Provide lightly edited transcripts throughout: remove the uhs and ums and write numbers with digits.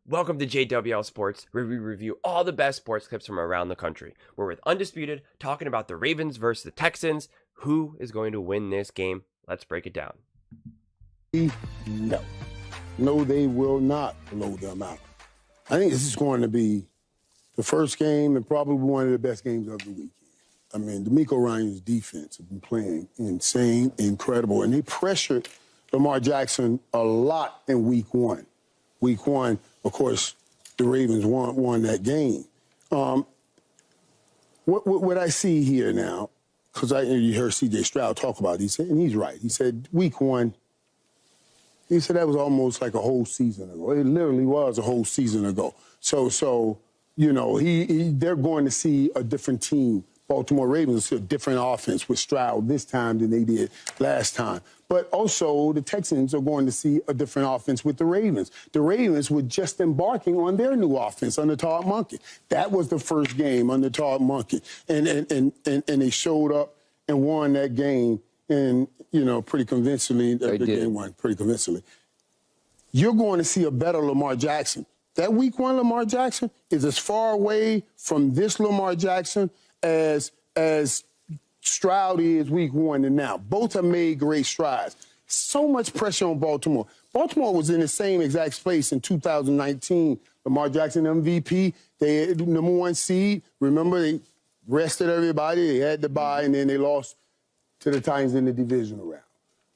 Welcome to JWL Sports, where we review all the best sports clips from around the country. We're with Undisputed, talking about the Ravens versus the Texans. Who is going to win this game? Let's break it down. No, they will not blow them out. I think this is going to be the first game and probably one of the best games of the weekend. I mean, D'Amico Ryan's defense have been playing insane, incredible, and they pressured Lamar Jackson a lot in week one. Week one, of course, the Ravens won that game. What I see here now, because you heard C.J. Stroud talk about it, he said, and he's right. He said week one, he said that was almost like a whole season ago. It literally was a whole season ago. So you know, they're going to see a different team. Baltimore Ravens see a different offense with Stroud this time than they did last time. But also, the Texans are going to see a different offense with the Ravens. The Ravens were just embarking on their new offense under Todd Monken. That was the first game under Todd Monken. And they showed up and won that game, and, you know, pretty convincingly. The game won pretty convincingly. You're going to see a better Lamar Jackson. That week one Lamar Jackson is as far away from this Lamar Jackson as Stroud is week one and now. Both have made great strides. So much pressure on Baltimore. Baltimore was in the same exact space in 2019. Lamar Jackson MVP. They had the number one seed. Remember, they rested everybody. They had to bye, and then they lost to the Titans in the divisional round.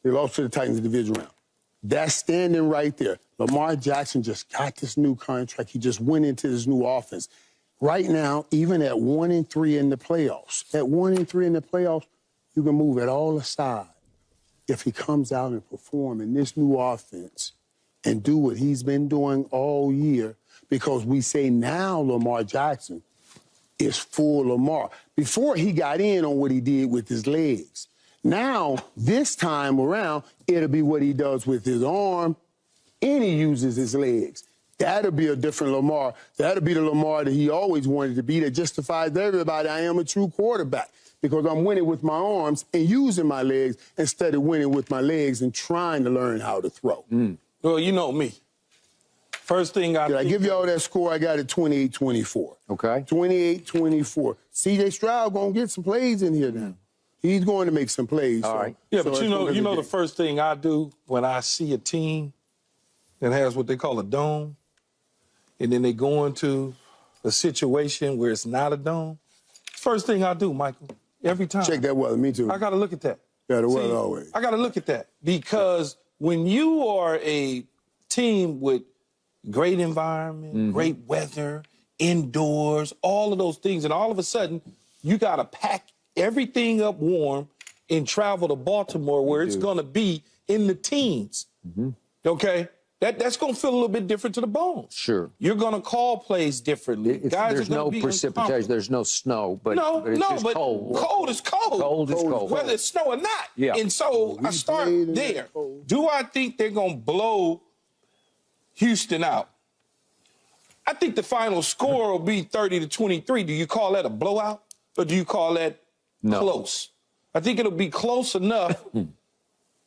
They lost to the Titans in the divisional round. That's standing right there. Lamar Jackson just got this new contract. He just went into this new offense. Right now, even at 1-3 in the playoffs, you can move it all aside. If he comes out and perform in this new offense and do what he's been doing all year, because we say now Lamar Jackson is full Lamar. Before, he got in on what he did with his legs. Now, this time around, it'll be what he does with his arm, and he uses his legs. That'll be a different Lamar. That'll be the Lamar that he always wanted to be, that justifies to everybody I am a true quarterback, because I'm winning with my arms and using my legs instead of winning with my legs and trying to learn how to throw. Well, you know me. First thing Did I give y'all that score? I got it 28-24. Okay. 28-24. C.J. Stroud going to get some plays in here now. He's going to make some plays. All right. Yeah, but you know the first thing I do when I see a team that has what they call a dome, and then they go into a situation where it's not a dome, first thing I do, Michael, every time. Check that weather, me too. I got to look at that. Yeah, the weather always. I got to look at that, because when you are a team with great environment, great weather, indoors, all of those things, and all of a sudden you got to pack everything up warm and travel to Baltimore, where it's going to be in the teens. Okay? That's going to feel a little bit different to the bones. Sure. You're going to call plays differently. Guys there's are no be precipitation, there's no snow, but it's just cold. Cold is cold. Cold is cold. Whether it's snow or not. Yeah. And so I start there. Do I think they're going to blow Houston out? I think the final score will be 30-23. Do you call that a blowout, or do you call that close? I think it'll be close enough.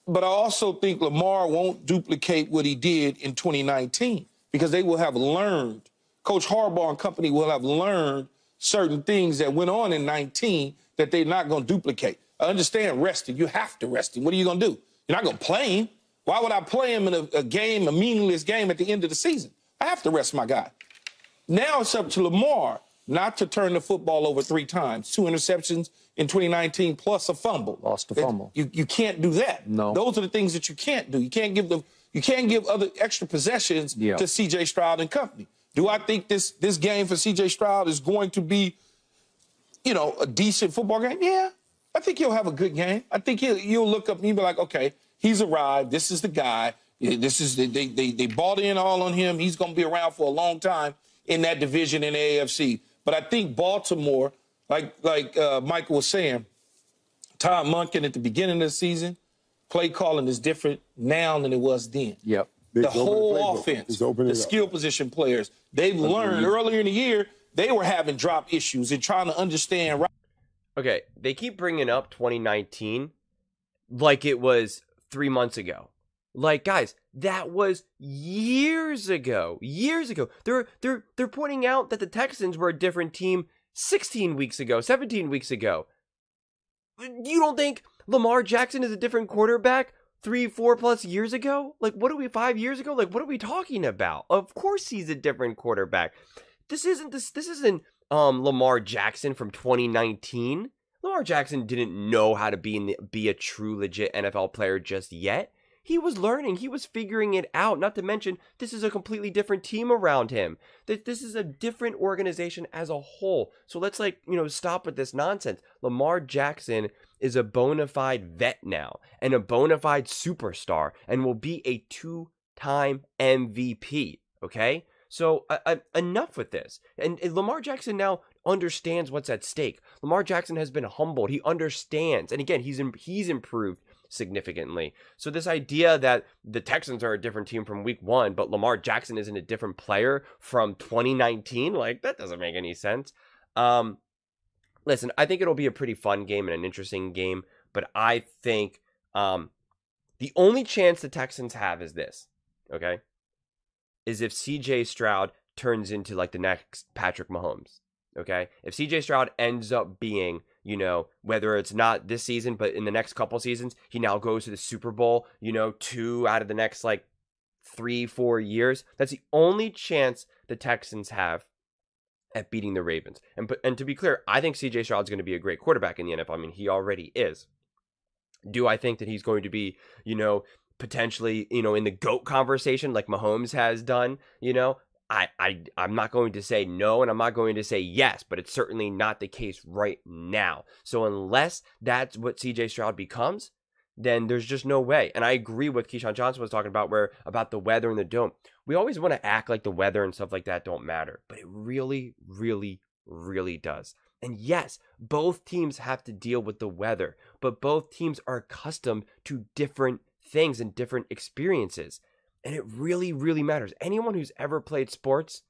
But I also think Lamar won't duplicate what he did in 2019, because they will have learned, Coach Harbaugh and company will have learned certain things that went on in 19 that they're not going to duplicate. I understand resting. You have to rest him. What are you going to do? You're not going to play him. Why would I play him in a game, a meaningless game at the end of the season? I have to rest my guy. Now it's up to Lamar not to turn the football over 3 times, 2 interceptions in 2019 plus a fumble. Lost a fumble. You can't do that. No. Those are the things that you can't do. You can't give other extra possessions to C.J. Stroud and company. Do I think this game for C.J. Stroud is going to be, you know, a decent football game? Yeah. I think he'll have a good game. I think you'll look up and you'll be like, okay, he's arrived. This is the guy. They bought in all on him. He's going to be around for a long time in that division in the AFC. But I think Baltimore, like Michael was saying, Todd Monken at the beginning of the season, play calling is different now than it was then. Yep. The whole offense, the skill position players, they've learned earlier in the year, they were having drop issues and trying to understand. Okay, they keep bringing up 2019 like it was 3 months ago. Like, guys, that was years ago. Years ago. They're pointing out that the Texans were a different team 16 weeks ago, 17 weeks ago. You don't think Lamar Jackson is a different quarterback 3-4+ years ago? Like, what are we, 5 years ago? Like, what are we talking about? Of course he's a different quarterback. This isn't Lamar Jackson from 2019. Lamar Jackson didn't know how to be a true legit NFL player just yet. He was learning. He was figuring it out. Not to mention, this is a completely different team around him. This is a different organization as a whole. So let's stop with this nonsense. Lamar Jackson is a bona fide vet now and a bona fide superstar and will be a 2-time MVP. Okay? So enough with this. And Lamar Jackson now understands what's at stake. Lamar Jackson has been humbled. He understands. And again, he's improved significantly. So this idea that the Texans are a different team from week 1, but Lamar Jackson isn't a different player from 2019, like, that doesn't make any sense. Listen, I think it'll be a pretty fun game and an interesting game, but I think the only chance the Texans have is this, okay, is if CJ Stroud turns into like the next Patrick Mahomes. Okay, if CJ Stroud ends up being, whether it's not this season, but in the next couple seasons, he now goes to the Super Bowl, 2 out of the next 3-4 years. That's the only chance the Texans have at beating the Ravens. And to be clear, I think CJ Stroud's going to be a great quarterback in the NFL. I mean, he already is. Do I think that he's going to be, potentially, in the GOAT conversation like Mahomes has done, I'm not going to say no, and I'm not going to say yes, but it's certainly not the case right now. So unless that's what CJ Stroud becomes, then there's just no way. And I agree with Keyshawn Johnson was talking about the weather in the dome. We always want to act like the weather and stuff like that don't matter, but it really, really, really does. And yes, both teams have to deal with the weather, but both teams are accustomed to different things and different experiences. And it really, really matters. Anyone who's ever played sports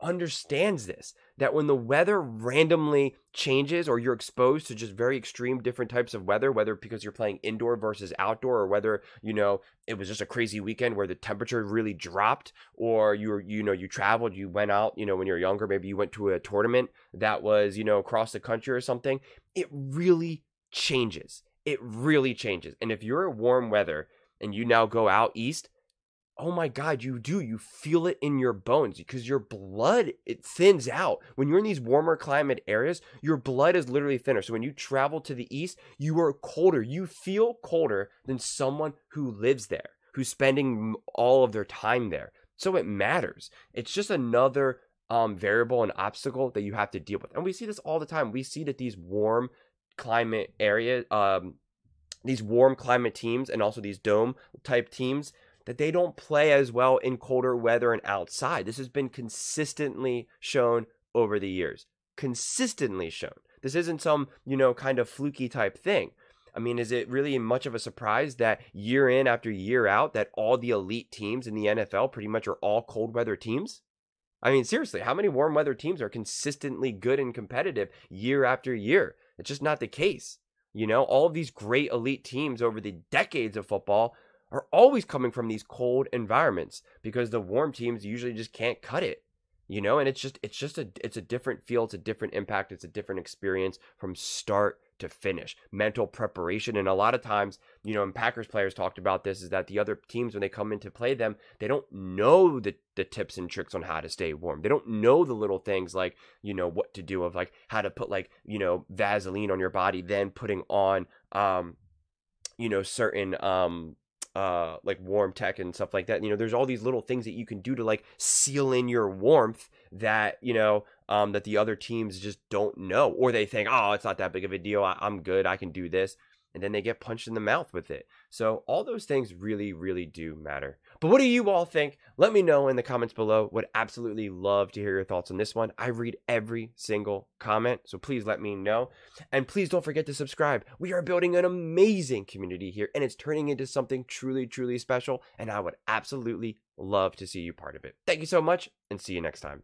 understands this, that when the weather randomly changes or you're exposed to just very extreme different types of weather, whether because you're playing indoor versus outdoor, or whether, it was just a crazy weekend where the temperature really dropped, or you traveled, you went out, when you were younger, maybe you went to a tournament that was, across the country or something, it really changes. It really changes. And if you're in warm weather and you now go out east, oh my God, you feel it in your bones because your blood, it thins out. When you're in these warmer climate areas, your blood is literally thinner. So when you travel to the east, you are colder. You feel colder than someone who lives there, who's spending all of their time there. So it matters. It's just another variable and obstacle that you have to deal with. And we see this all the time. We see that these warm climate areas, these warm climate teams and also these dome type teams, that they don't play as well in colder weather and outside. This has been consistently shown over the years. Consistently shown. This isn't some, kind of fluky type thing. I mean, is it really much of a surprise that year in after year out that all the elite teams in the NFL pretty much are all cold weather teams? I mean, seriously, how many warm weather teams are consistently good and competitive year after year? It's just not the case. All of these great elite teams over the decades of football are always coming from these cold environments because the warm teams usually just can't cut it, and it's a different feel, it's a different impact, it's a different experience from start to finish, mental preparation. And a lot of times, and Packers players talked about this, is that the other teams, when they come in to play them, they don't know the tips and tricks on how to stay warm. They don't know the little things like, what to do, of like how to put Vaseline on your body, then putting on, certain, warm tech and stuff like that. There's all these little things that you can do to seal in your warmth that, that the other teams just don't know, or they think, oh, it's not that big of a deal. I'm good. I can do this. And then they get punched in the mouth with it. So all those things really, really do matter. But what do you all think? Let me know in the comments below. Would absolutely love to hear your thoughts on this one. I read every single comment, so please let me know. And please don't forget to subscribe. We are building an amazing community here, and it's turning into something truly, truly special. And I would absolutely love to see you part of it. Thank you so much, and see you next time.